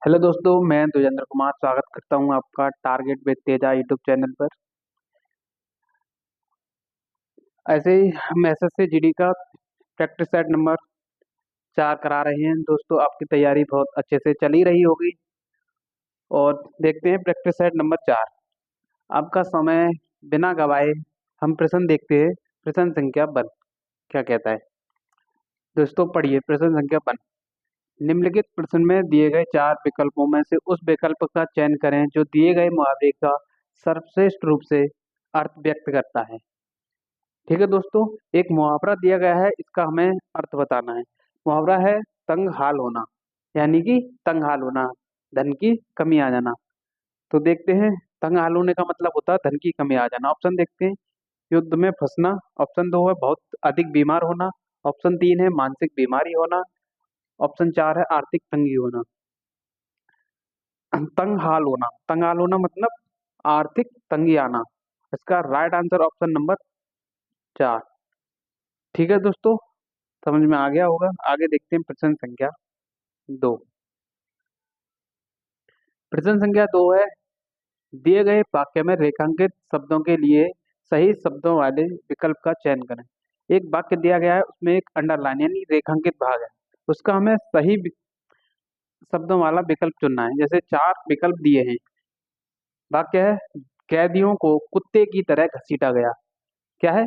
Hello दोस्तों, मैं दुजेंद्र कुमार स्वागत करता हूं आपका target with Teja YouTube channel पर। ऐसे ही हम एसएससी जीडी का प्रैक्टिस सेट नंबर 4 करा रहे हैं। दोस्तों, आपकी तैयारी बहुत अच्छे से चल ही रही होगी और देखते हैं प्रैक्टिस सेट नंबर 4। आपका समय बिना गवाए हम प्रश्न देखते हैं। प्रश्न संख्या 1 क्या कहता है? दोस्तों पढ़िए प्रश्न संख्या 1। निम्नलिखित प्रश्न में दिए गए 4 विकल्पों में से उस विकल्प का चयन करें जो दिए गए मुहावरे का सर्वश्रेष्ठ रूप से अर्थ व्यक्त करता है। ठीक है दोस्तों, एक मुहावरा दिया गया है, इसका हमें अर्थ बताना है। मुहावरा है तंग हाल होना, यानी कि तंग हाल होना, धन की कमी आ जाना। तो देखते हैं, तंग हाल होने का मतलब होता है धन की कमी आ जाना। ऑप्शन देखते हैं, युद्ध में फंसना। ऑप्शन 2 है बहुत अधिक बीमार होना। ऑप्शन 3 है मानसिक बीमारी होना। ऑप्शन 4 है आर्थिक तंगी होना। तंग हाल होना मतलब आर्थिक तंगी आना। इसका राइट आंसर ऑप्शन नंबर 4। ठीक है दोस्तों, समझ में आ गया होगा। आगे देखते हैं प्रश्न संख्या 2। प्रश्न संख्या 2 है, दिए गए वाक्य में रेखांकित शब्दों के लिए सही शब्दों वाले विकल्प का चयन करें। एक वाक्य दिया गया है, उसमें एक अंडरलाइन यानी रेखांकित भाग है, उसका हमें सही शब्दों वाला विकल्प चुनना है। जैसे 4 विकल्प दिए हैं। वाक्य है, कैदियों को कुत्ते की तरह घसीटा गया। क्या है?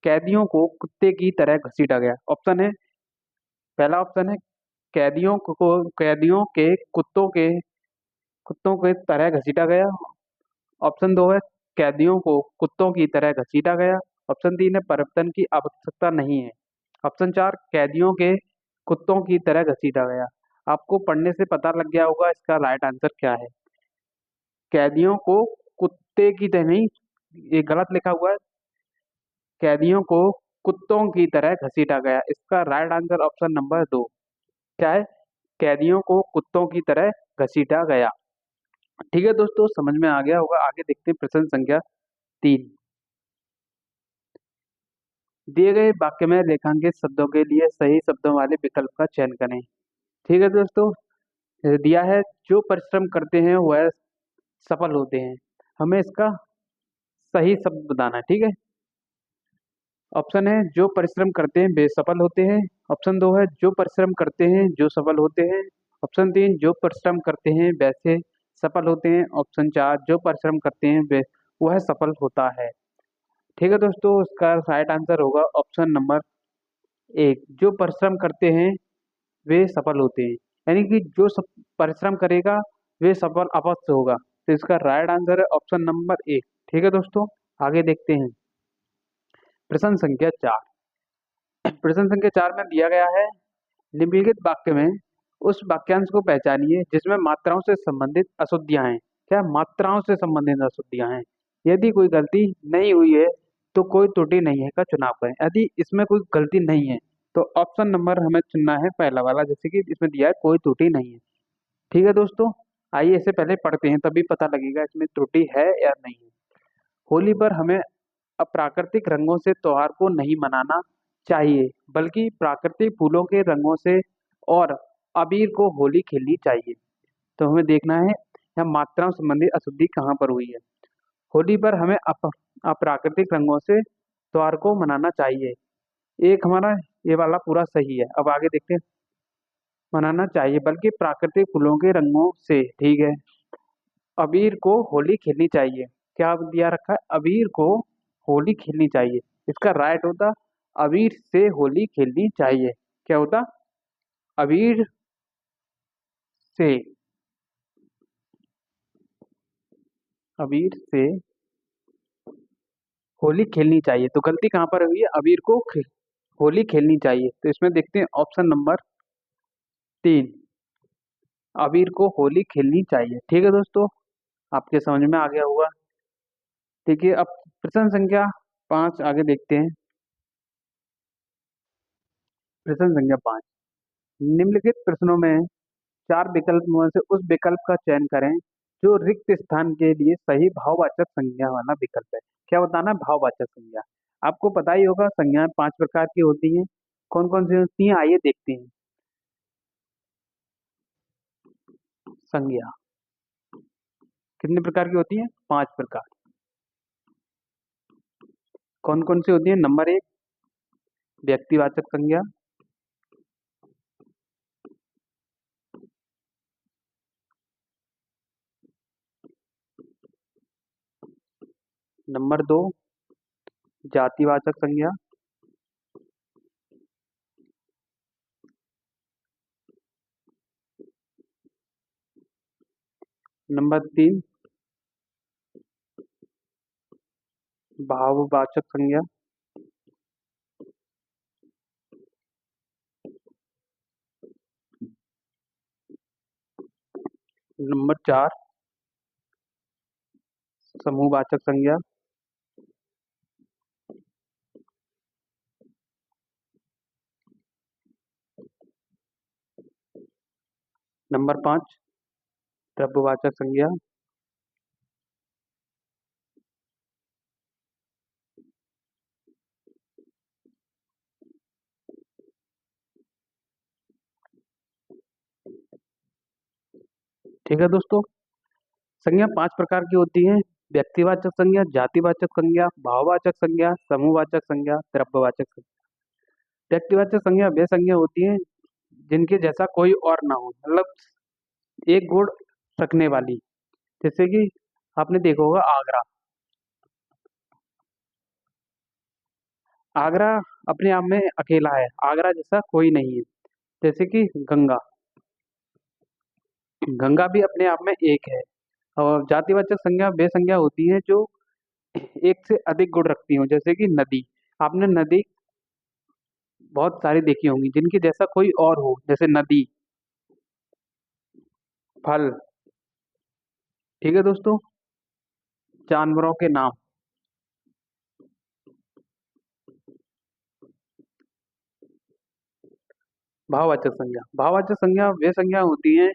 कैदियों को कुत्ते की तरह घसीटा गया। ऑप्शन है, पहला ऑप्शन है कैदियों के कुत्तों के तरह घसीटा गया। ऑप्शन 2 है कैदियों को कुत्तों की तरह घसीटा गया। ऑप्शन 3 है परिवर्तन की आवश्यकता नहीं है। ऑप्शन 4 कैदियों के कुत्तों की तरह घसीटा गया। आपको पढ़ने से पता लग गया होगा इसका राइट आंसर क्या है। कैदियों को कुत्ते की तरह नहीं, ये गलत लिखा हुआ है। कैदियों को कुत्तों की तरह घसीटा गया, इसका राइट आंसर ऑप्शन नंबर 2। क्या है? कैदियों को कुत्तों की तरह घसीटा गया। ठीक है दोस्तों, समझ में आ गया होगा। आगे देखते हैं प्रश्न संख्या 3। दिए गए वाक्य में रेखांकित शब्दों के लिए सही शब्दों वाले विकल्प का चयन करें। ठीक है दोस्तों, दिया है जो परिश्रम करते हैं वह सफल होते हैं। हमें इसका सही शब्द बताना है। ठीक है, ऑप्शन है जो परिश्रम करते हैं वे सफल होते हैं। ऑप्शन 2 है जो परिश्रम करते हैं जो सफल होते हैं। ऑप्शन 3 जो परिश्रम करते हैं वैसे सफल होते हैं। ऑप्शन 4 जो परिश्रम करते हैं वे वह सफल होता है। ठीक है दोस्तों, इसका राइट आंसर होगा ऑप्शन नंबर 1, जो परिश्रम करते हैं वे सफल होते हैं। यानी कि जो परिश्रम करेगा वे सफल अवश्य होगा। तो इसका राइट आंसर है ऑप्शन नंबर 1। ठीक है दोस्तों, आगे देखते हैं प्रश्न संख्या 4। प्रश्न संख्या 4 में दिया गया है, निम्नलिखित वाक्य में उस वाक्यांश को पहचानिए जिसमें मात्राओं से संबंधित अशुद्धियां हैं। क्या मात्राओं से संबंधित अशुद्धियां हैं? यदि कोई गलती नहीं हुई है तो कोई त्रुटि नहीं है का चुनाव करें। यदि इसमें कोई गलती नहीं है तो ऑप्शन नंबर हमें चुनना है पहला वाला, जैसे कि इसमें दिया है कोई त्रुटि नहीं है। ठीक है दोस्तों, आइए इसे पहले पढ़ते हैं, तभी पता लगेगा इसमें त्रुटि है या नहीं है। होली पर हमें अप्राकृतिक रंगों से त्योहार को नहीं मनाना चाहिए, बल्कि प्राकृतिक फूलों के रंगों से और अबीर को होली खेलनी चाहिए। तो हमें देखना है यह मात्राओं संबंधी अशुद्धि कहाँ पर हुई है। होली पर हमें अप्राकृतिक रंगों से त्योहार को मनाना चाहिए, एक हमारा ये वाला पूरा सही है। अब आगे देखते हैं, मनाना चाहिए बल्कि प्राकृतिक फूलों के रंगों से, ठीक है। अबीर को होली खेलनी चाहिए, क्या दिया रखा है? अबीर को होली खेलनी चाहिए। इसका राइट होता अबीर से होली खेलनी चाहिए। क्या होता? अबीर से, अबीर से होली खेलनी चाहिए। तो गलती कहाँ पर हुई है? अबीर को होली खेलनी चाहिए। तो इसमें देखते हैं ऑप्शन नंबर 3, अबीर को होली खेलनी चाहिए। ठीक है दोस्तों, आपके समझ में आ गया होगा। ठीक है, अब प्रश्न संख्या 5 आगे देखते हैं। प्रश्न संख्या 5, निम्नलिखित प्रश्नों में 4 विकल्पों में से उस विकल्प का चयन करें जो रिक्त स्थान के लिए सही भाववाचक संज्ञा वाला विकल्प है। क्या बताना है? भाववाचक संज्ञा। आपको पता ही होगा संज्ञाएं 5 प्रकार की होती हैं। कौन कौन सी होती हैं आइए देखते हैं। संज्ञा कितने प्रकार की होती है? 5 प्रकार। कौन कौन सी होती है? नंबर 1, व्यक्तिवाचक संज्ञा। नंबर 2, जातिवाचक संज्ञा। नंबर 3, भाववाचक संज्ञा। नंबर 4, समूहवाचक संज्ञा। नंबर 5, द्रव्यवाचक संज्ञा। ठीक है दोस्तों, संज्ञा 5 प्रकार की होती है। व्यक्तिवाचक संज्ञा, जातिवाचक संज्ञा, भाववाचक संज्ञा, समूहवाचक संज्ञा, द्रव्यवाचक संज्ञा। व्यक्तिवाचक संज्ञा वे संज्ञा होती हैं जिनके जैसा कोई और ना हो, मतलब एक गुण रखने वाली। जैसे कि आपने देखा होगा आगरा। आगरा अपने आप में अकेला है, आगरा जैसा कोई नहीं है। जैसे कि गंगा, गंगा भी अपने आप में एक है। और जातिवाचक संज्ञा वे संज्ञा होती हैं जो एक से अधिक गुण रखती हूँ। जैसे कि नदी, आपने नदी बहुत सारी देखी होंगी जिनकी जैसा कोई और हो, जैसे नदी, फल। ठीक है दोस्तों, जानवरों के नाम। भाववाचक संज्ञा, भाववाचक संज्ञा वे संज्ञा होती हैं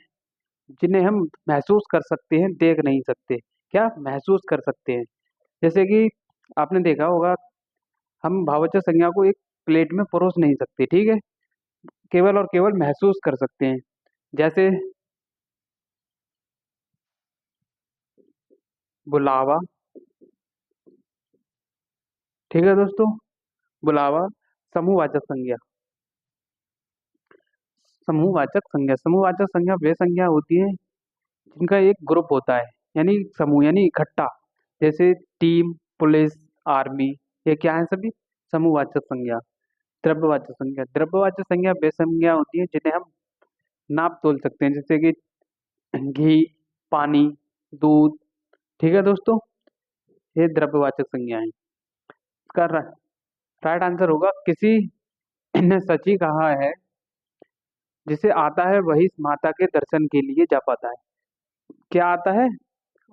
जिन्हें हम महसूस कर सकते हैं, देख नहीं सकते। क्या महसूस कर सकते हैं? जैसे कि आपने देखा होगा, हम भाववाचक संज्ञा को एक प्लेट में परोस नहीं सकते, ठीक है, केवल और केवल महसूस कर सकते हैं। जैसे बुलावा। ठीक है दोस्तों, बुलावा। समूहवाचक संज्ञा, समूहवाचक संज्ञा, समूहवाचक संज्ञा वे संज्ञा होती है जिनका एक ग्रुप होता है, यानी समूह, यानी इकट्ठा। जैसे टीम, पुलिस, आर्मी, ये क्या है? सभी समूहवाचक संज्ञा। द्रव्यवाचक संज्ञा, द्रव्यवाचक संज्ञा वे संज्ञा होती है जिन्हें हम नाप तोल सकते हैं। जैसे कि घी, पानी, दूध। ठीक है दोस्तों, ये द्रव्यवाचक संज्ञा है। इसका राइट आंसर होगा, किसी ने सच ही कहा है, जिसे आता है वही माता के दर्शन के लिए जा पाता है। क्या आता है?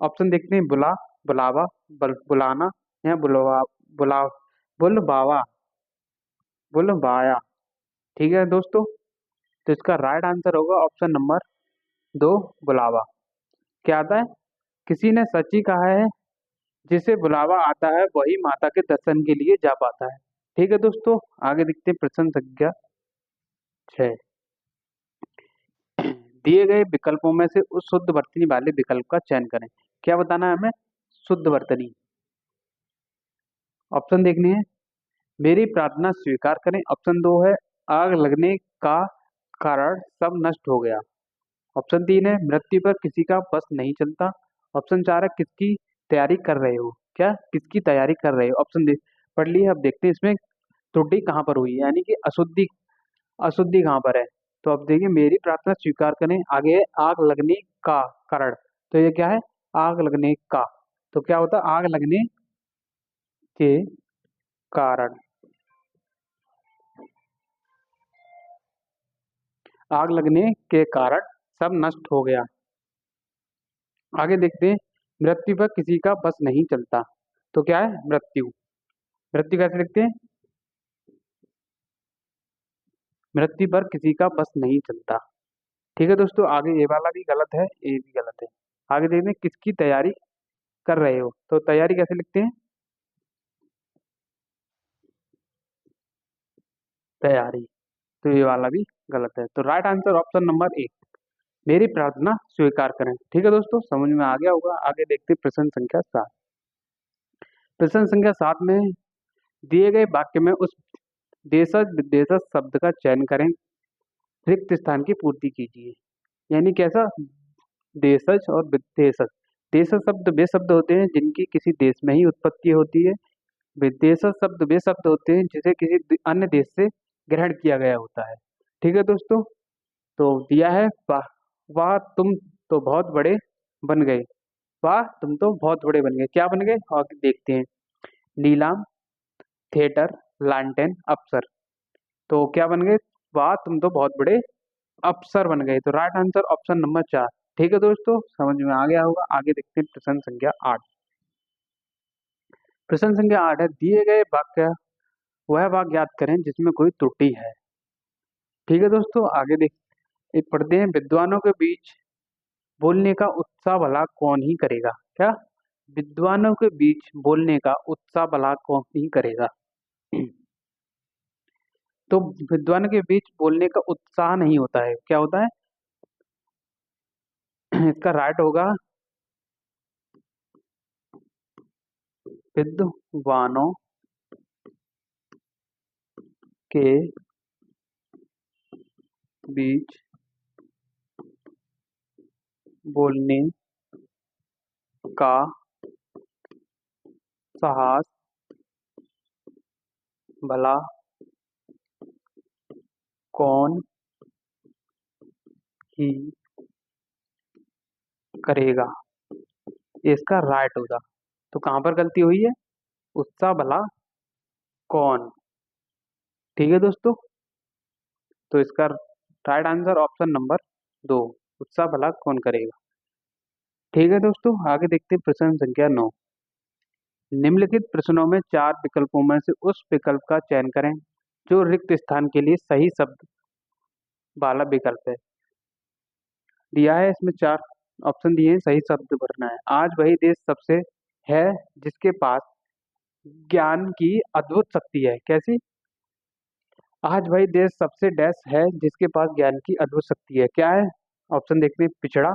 ऑप्शन देखते हैं, बुलावा, बुलाना, या बुला बुलवावा, बुलवाया। ठीक है दोस्तों, तो इसका राइट आंसर होगा ऑप्शन नंबर 2, बुलावा। क्या आता है? किसी ने सच ही कहा है, जिसे बुलावा आता है वही माता के दर्शन के लिए जा पाता है। ठीक है दोस्तों, आगे देखते हैं प्रश्न संख्या 6। दिए गए विकल्पों में से उस शुद्ध वर्तनी वाले विकल्प का चयन करें। क्या बताना है हमें? शुद्ध वर्तनी। ऑप्शन देखने हैं, मेरी प्रार्थना स्वीकार करें। ऑप्शन 2 है, आग लगने का कारण सब नष्ट हो गया। ऑप्शन 3 है, मृत्यु पर किसी का बस नहीं चलता। ऑप्शन 4 है, किसकी तैयारी कर रहे हो। क्या? किसकी तैयारी कर रहे हो? ऑप्शन दे पढ़ लिए, अब देखते हैं इसमें त्रुटि कहाँ पर हुई है, यानी कि अशुद्धि, अशुद्धि कहाँ पर है। तो अब देखिए, मेरी प्रार्थना स्वीकार करें, आगे है आग लगने का कारण। तो ये क्या है? आग लगने का। तो क्या होता है? आग लगने के कारण, आग लगने के कारण सब नष्ट हो गया। आगे देखते हैं, मृत्यु पर किसी का बस नहीं चलता। तो क्या है? मृत्यु। मृत्यु कैसे लिखते हैं? मृत्यु पर किसी का बस नहीं चलता। ठीक है दोस्तों, आगे ये वाला भी गलत है, ये भी गलत है। आगे देखते हैं, किसकी तैयारी कर रहे हो। तो तैयारी कैसे लिखते हैं? तैयारी। तो ये वाला भी गलत है। तो राइट आंसर ऑप्शन नंबर 1, मेरी प्रार्थना स्वीकार करें। ठीक है दोस्तों, समझ में आ गया होगा। आगे देखते हैं प्रश्न संख्या 7। प्रश्न संख्या 7 में दिए गए वाक्य में उस देशज विदेशज शब्द का चयन करें, रिक्त स्थान की पूर्ति कीजिए। यानी कैसा, देशज और विदेशज। देशज शब्द वे शब्द होते हैं जिनकी किसी देश में ही उत्पत्ति होती है। विदेशज शब्द वे शब्द होते हैं जिसे किसी अन्य देश से ग्रहण किया गया होता है। ठीक है दोस्तों, तो दिया है वाह, वाह तुम तो बहुत बड़े बन गए। वाह तुम तो बहुत बड़े बन गए, क्या बन गए और देखते हैं। नीलाम, थिएटर, लालटेन, अफसर। तो क्या बन गए, वाह तुम तो बहुत बड़े अफसर बन गए। तो राइट आंसर ऑप्शन नंबर 4। ठीक है दोस्तों, समझ में आ गया होगा। आगे देखते हैं प्रश्न संख्या 8। प्रश्न संख्या 8 है, दिए गए वाक्य वह वाक्य याद करें जिसमें कोई त्रुटि है। ठीक है दोस्तों, आगे पढ़ते हैं। विद्वानों के बीच बोलने का उत्साह भला कौन ही करेगा। क्या, विद्वानों के बीच बोलने का उत्साह भला कौन ही करेगा। तो विद्वान के बीच बोलने का उत्साह नहीं होता है, क्या होता है। इसका राइट होगा, विद्वानों के बीच बोलने का साहस भला कौन ही करेगा, ये इसका राइट होगा। तो कहाँ पर गलती हुई है, उत्साह भला कौन। ठीक है दोस्तों, तो इसका राइट आंसर ऑप्शन नंबर 2, उत्साह भला कौन करेगा। ठीक है दोस्तों, आगे देखते हैं प्रश्न संख्या 9। निम्नलिखित प्रश्नों में 4 विकल्पों में से उस विकल्प का चयन करें जो रिक्त स्थान के लिए सही शब्द वाला विकल्प है। दिया है इसमें 4 ऑप्शन दिए हैं, सही शब्द भरना है। आज वही देश सबसे है जिसके पास ज्ञान की अद्भुत शक्ति है। कैसी, आज वही देश सबसे डैश है जिसके पास ज्ञान की अद्भुत शक्ति है। क्या है, ऑप्शन देखते हैं। पिछड़ा,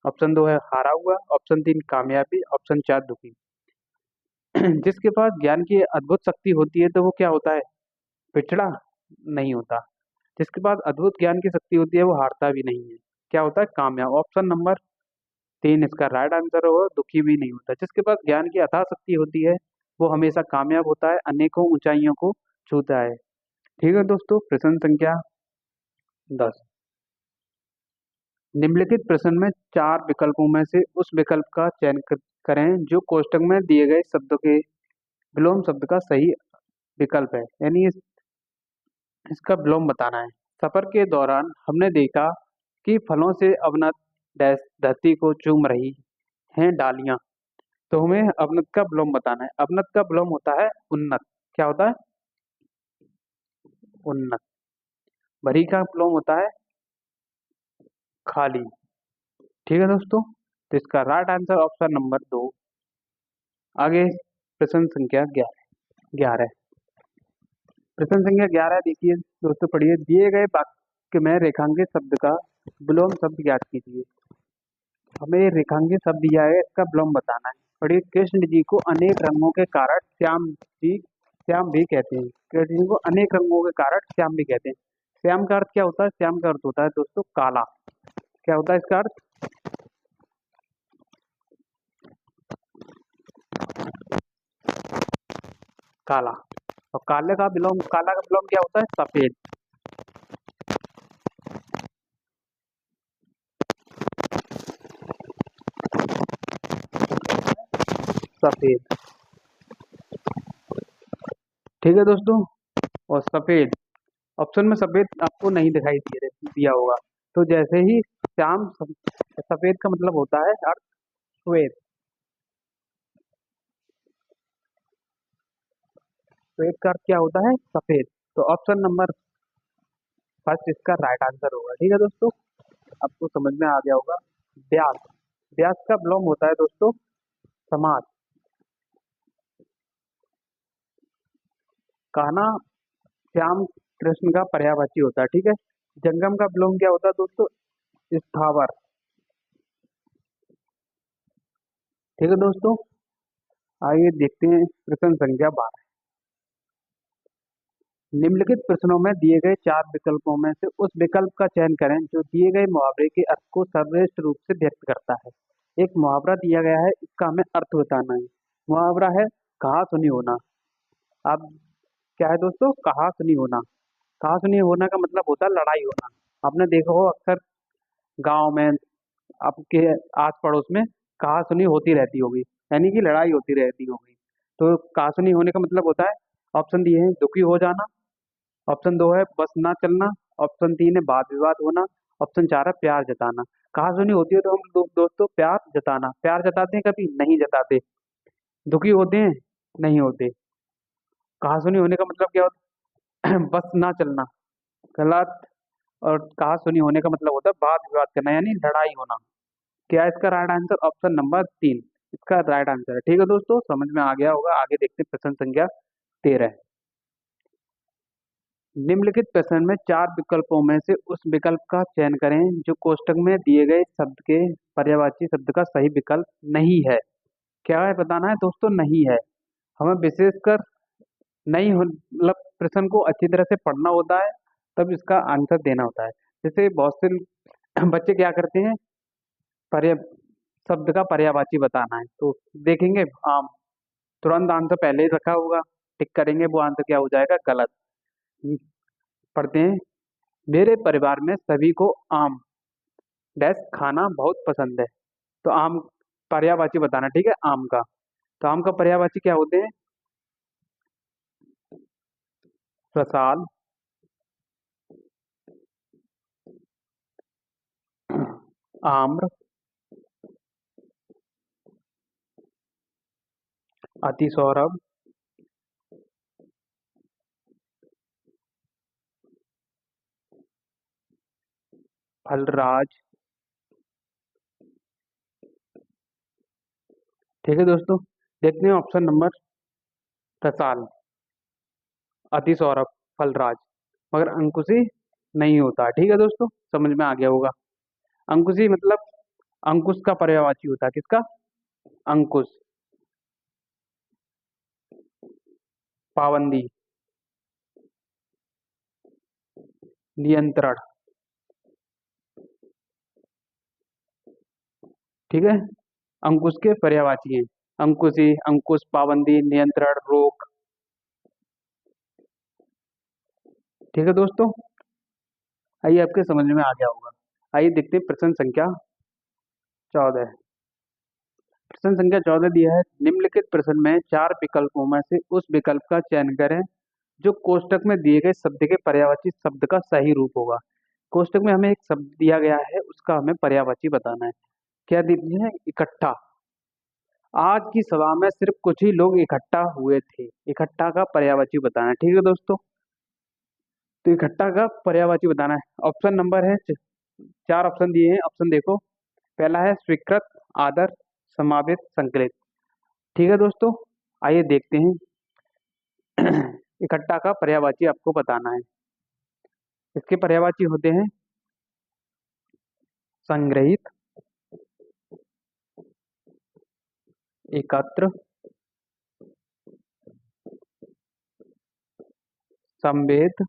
ऑप्शन 2 है हारा हुआ, ऑप्शन 3 कामयाबी, ऑप्शन 4 दुखी। जिसके पास ज्ञान की अद्भुत शक्ति होती है तो वो क्या होता है, पिछड़ा नहीं होता। जिसके पास अद्भुत ज्ञान की शक्ति होती है वो हारता भी नहीं है, क्या होता है, कामयाब। ऑप्शन नंबर 3 इसका राइट आंसर होगा, दुखी भी नहीं होता। जिसके पास ज्ञान की अथाह शक्ति होती है वो हमेशा कामयाब होता है, अनेकों ऊंचाइयों को छूता है। ठीक है दोस्तों, प्रश्न संख्या 10। निम्नलिखित प्रश्न में 4 विकल्पों में से उस विकल्प का चयन करें जो कोष्ठक में दिए गए शब्दों के विलोम शब्द का सही विकल्प है। यानी इसका विलोम बताना है। सफर के दौरान हमने देखा कि फलों से अवनत डैश धरती को चूम रही हैं डालियां। तो हमें अवनत का विलोम बताना है। अवनत का विलोम होता है उन्नत। क्या होता है, उन्नत। भरी का विलोम होता है खाली। ठीक है दोस्तों, तो इसका राइट आंसर ऑप्शन नंबर 2। आगे प्रश्न संख्या 11। प्रश्न संख्या 11 देखिए दोस्तों, पढ़िए। दिए गए वाक्य में रेखांकित शब्द का विलोम शब्द ज्ञात कीजिए। हमें रेखांकित शब्द दिया है, इसका विलोम बताना है। पढ़िए, कृष्ण जी को अनेक रंगों के कारण श्याम भी कहते हैं। कृष्ण जी को अनेक रंगों के कारण श्याम भी कहते हैं। श्याम का अर्थ क्या होता है, श्याम का अर्थ होता है दोस्तों काला। क्या होता है इसका अर्थ, काला। और काला का विलोम क्या होता है, सफेद। सफेद। ठीक है दोस्तों, और सफेद ऑप्शन में सफेद आपको नहीं दिखाई दिया होगा। तो जैसे ही श्याम सफेद का मतलब होता है अर्थ श्वेत। श्वेत का अर्थ क्या होता है, सफेद। तो ऑप्शन नंबर फर्स्ट इसका राइट आंसर होगा। ठीक है दोस्तों, आपको समझ में आ गया होगा। व्यास, व्यास का विलोम होता है दोस्तों समास। कहना श्याम कृष्ण का पर्यायवाची होता है। ठीक है, जंगम का विलोम क्या होता है दोस्तों, स्थावर। ठीक है दोस्तों, आइए देखते हैं प्रश्न संख्या 12। निम्नलिखित प्रश्नों में दिए गए चार विकल्पों में से उस विकल्प का चयन करें जो दिए गए मुहावरे के अर्थ को सर्वश्रेष्ठ रूप से व्यक्त करता है। एक मुहावरा दिया गया है, इसका हमें अर्थ बताना है। मुहावरा है कहा सुनी होना। अब क्या है दोस्तों, कहा सुनी होना। कहा सुनी होना का मतलब होता है लड़ाई होना। आपने देखा हो अक्सर गांव में, आपके आस पड़ोस में कहा सुनी होती रहती होगी, यानी कि लड़ाई होती रहती होगी। तो कहा सुनी होने का मतलब होता है, ऑप्शन दिए हैं दुखी हो जाना, ऑप्शन दो है बस ना चलना, ऑप्शन तीन है वाद विवाद होना, ऑप्शन चार है प्यार जताना। कहा सुनी होती है तो हम दोस्तों प्यार जताना, प्यार जताते हैं कभी नहीं जताते। दुखी होते हैं नहीं होते। कहा सुनी होने का मतलब क्या होता है बस ना चलना, गलत। और कहा सुनी होने का मतलब होता है वाद विवाद करना, यानी लड़ाई होना। क्या है इसका राइट आंसर? ऑप्शन नंबर तीन इसका राइट आंसर है। ठीक है दोस्तों, समझ में आ गया होगा। आगे देखते हैं प्रश्न संख्या 13। निम्नलिखित प्रश्न में चार विकल्पों में से उस विकल्प का चयन करें जो कोष्टक में दिए गए शब्द के पर्यायवाची शब्द का सही विकल्प नहीं है। क्या है बताना है दोस्तों, नहीं है। हमें विशेषकर नहीं हो मतलब प्रश्न को अच्छी तरह से पढ़ना होता है, तब इसका आंसर देना होता है। जैसे बहुत से बच्चे क्या करते हैं, पर्य शब्द का पर्यायवाची बताना है तो देखेंगे आम, तुरंत आंसर पहले ही रखा होगा, टिक करेंगे, वो आंसर क्या हो जाएगा, गलत। पढ़ते हैं, मेरे परिवार में सभी को आम डैश खाना बहुत पसंद है। तो आम पर्यायवाची बताना, ठीक है, आम का। तो आम का पर्यायवाची क्या होते हैं? रसाल, आम्र, अतिसौरभ, फलराज। ठीक है दोस्तों, देखते हैं ऑप्शन नंबर, रसाल, अतिसौरभ, फलराज। मगर अंकुशी नहीं होता। ठीक है दोस्तों, समझ में आ गया होगा। अंकुशी मतलब अंकुश का पर्यायवाची होता है, किसका? अंकुश। पाबंदी, नियंत्रण। ठीक है, अंकुश के पर्यायवाची हैं अंकुशी, अंकुश, पाबंदी, नियंत्रण, रोक। ठीक है दोस्तों, आइए आपके समझ में आ गया होगा। आइए देखते हैं प्रश्न संख्या 14। प्रश्न संख्या 14 दिया है, निम्नलिखित प्रश्न में चार विकल्पों में से उस विकल्प का चयन करें जो कोष्टक में दिए गए शब्द के पर्यायवाची शब्द का सही रूप होगा। कोष्टक में हमें एक शब्द दिया गया है, उसका हमें पर्यायवाची बताना है। क्या दीजिए? इकट्ठा। आज की सभा में सिर्फ कुछ ही लोग इकट्ठा हुए थे। इकट्ठा का पर्यायवाची बताना है। ठीक है दोस्तों, तो इकट्ठा का पर्यायवाची बताना है। ऑप्शन नंबर है, चार ऑप्शन दिए हैं, ऑप्शन देखो। पहला है स्वीकृत, आदर, समावेश, संकलित। ठीक है दोस्तों, आइए देखते हैं। इकट्ठा का पर्यायवाची आपको बताना है। इसके पर्यायवाची होते हैं संग्रहित, एकत्र, संवेद।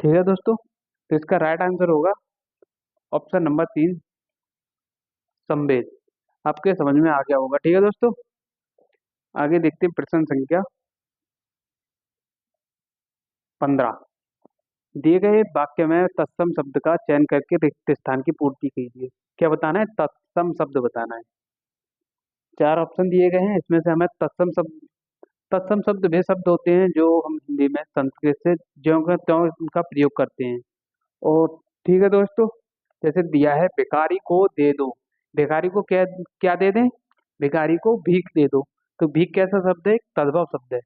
ठीक है दोस्तों, तो इसका राइट आंसर होगा ऑप्शन नंबर तीन, संवेद। आपके समझ में आ गया होगा। ठीक है दोस्तों, आगे देखते हैं प्रश्न संख्या 15। दिए गए वाक्य में तत्सम शब्द का चयन करके रिक्त स्थान की पूर्ति कीजिए। क्या बताना है? तत्सम शब्द बताना है। चार ऑप्शन दिए गए हैं, इसमें से हमें तत्सम शब्द, तत्सम शब्द वे शब्द होते हैं जो हम हिंदी में संस्कृत से ज्यों का त्यों उनका प्रयोग करते हैं। और ठीक है दोस्तों, जैसे दिया है भिखारी को दे दो। भिखारी को क्या क्या दे दें? भिखारी को भीख दे दो। तो भीख कैसा शब्द है? एक तद्भव शब्द है।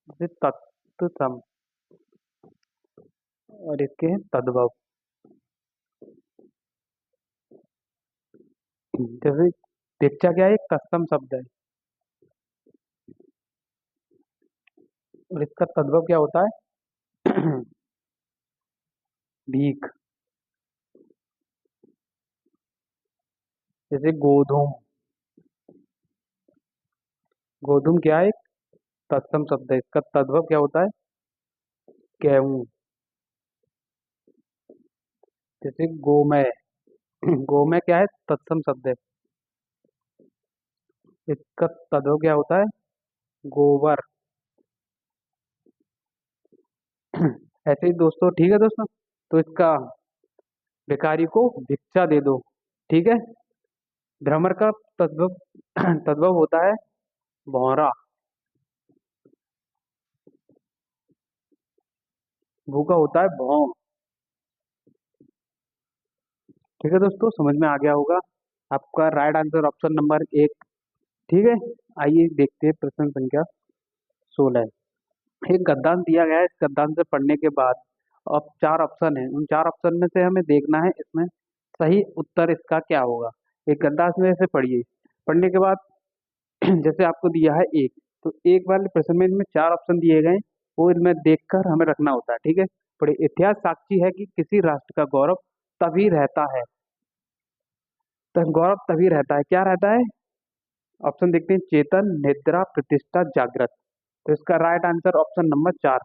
जैसे तत्सम और इसके हैं तद्भव। जैसे भिक्षा क्या है? एक तत्सम शब्द है, और इसका तद्भव क्या होता है? भीख। जैसे गोधूम। गोधूम क्या है? एक तत्सम शब्द है, इसका तद्भव क्या होता है? गेहूं। जैसे गोमय। गोमय क्या है? तत्सम शब्द है, इसका तद्भव क्या होता है? गोबर। ऐसे ही दोस्तों, ठीक है दोस्तों, तो इसका भिखारी को भिक्षा दे दो। ठीक है। भ्रमर का तद्भव तद्भव होता है भौरा। भूखा होता है भौं। ठीक है दोस्तों, समझ में आ गया होगा। आपका राइट आंसर ऑप्शन नंबर एक। ठीक है। आइए देखते हैं प्रश्न संख्या 16। एक गद्दान दिया गया है, इस गद्दान से पढ़ने के बाद अब चार ऑप्शन है, उन चार ऑप्शन में से हमें देखना है इसमें सही उत्तर इसका क्या होगा। एक गद्दान में से पढ़िए, पढ़ने के बाद जैसे आपको दिया है एक, तो एक वाले प्रश्न में इनमें चार ऑप्शन दिए गए हैं, वो इनमें देखकर हमें रखना होता है। ठीक है। पढ़िए, इतिहास साक्षी है कि किसी राष्ट्र का गौरव तभी रहता है, तो गौरव तभी रहता है, क्या रहता है? ऑप्शन देखते हैं, चेतन, निद्रा, प्रतिष्ठा, जागृत। तो इसका राइट आंसर ऑप्शन नंबर चार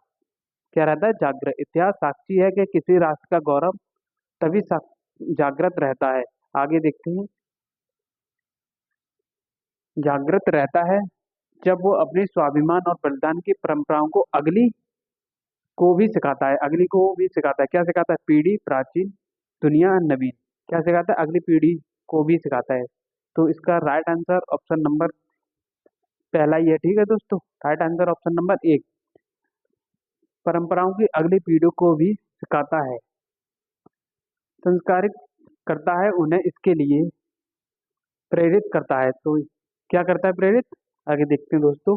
क्या रहता है? जागृत। इतिहास साक्षी है कि किसी राष्ट्र का गौरव तभी जागृत रहता है। आगे देखते हैं, जागृत रहता है जब वो अपने स्वाभिमान और बलिदान की परंपराओं को अगली को भी सिखाता है। अगली को भी सिखाता है, क्या सिखाता है? पीढ़ी, प्राचीन, दुनिया, नवीन। क्या सिखाता है? अगली पीढ़ी को भी सिखाता है। तो इसका राइट आंसर ऑप्शन नंबर पहला ही है। ठीक है दोस्तों, राइट आंसर ऑप्शन नंबर एक, परंपराओं की अगली पीढ़ियों को भी सिखाता है, संस्कारित करता है, उन्हें इसके लिए प्रेरित करता है। तो क्या करता है? प्रेरित। आगे देखते हैं दोस्तों,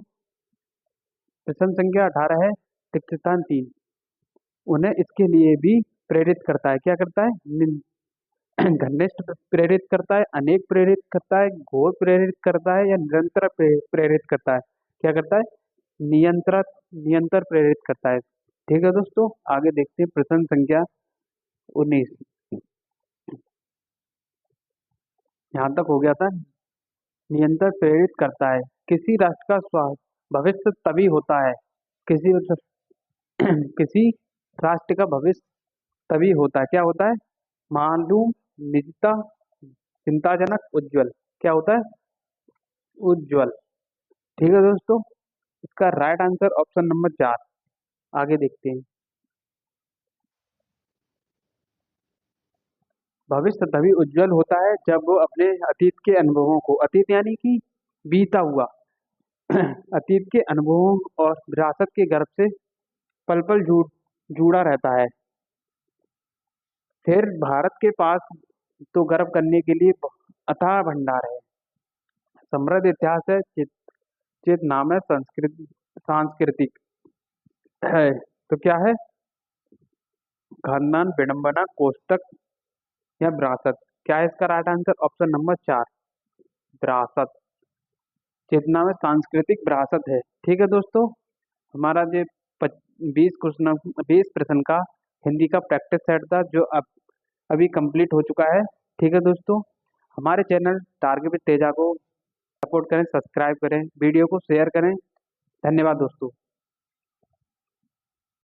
प्रश्न संख्या 18 है, रिक्त स्थान 3। उन्हें इसके लिए भी प्रेरित करता है, क्या करता है? घनिष्ठ प्रेरित करता है, अनेक प्रेरित करता है, घोर प्रेरित करता है, या निरंतर प्रेरित करता है? क्या करता है? नियंत्रण नियंत्र प्रेरित करता है। ठीक है दोस्तों, आगे देखते हैं प्रश्न संख्या 19। यहाँ तक हो गया था। नियंत्रण प्रेरित करता है, किसी राष्ट्र का भविष्य तभी होता है, किसी किसी राष्ट्र का भविष्य तभी होता है, क्या होता है? मालूम, निजता, चिंताजनक, उज्जवल। क्या होता है? उज्जवल। ठीक है दोस्तों, इसका राइट आंसर ऑप्शन नंबर चार। आगे देखते हैं, भविष्य तभी उज्जवल होता है जब वो अपने अतीत के अनुभवों को, अतीत यानी कि बीता हुआ, अतीत के अनुभवों और विरासत के गर्भ से पल पल जुड़ा रहता है। फिर भारत के पास तो गर्व करने के लिए अथाह भंडार है, समृद्ध इतिहास है, चित चित नाम है, संस्कृत सांस्कृतिक है। तो क्या है? खानदान, विडंबना, कोष्टक, या विरासत। क्या है इसका राइट आंसर? ऑप्शन नंबर चार, विरासत। चेतना में सांस्कृतिक विरासत है। ठीक है दोस्तों, हमारा जो 20 क्वेश्चन 20 प्रश्न का हिंदी का प्रैक्टिस सेट था, जो अब अभी कंप्लीट हो चुका है। ठीक है दोस्तों, हमारे चैनल टारगेट विद तेजा को सपोर्ट करें, सब्सक्राइब करें, वीडियो को शेयर करें। धन्यवाद दोस्तों।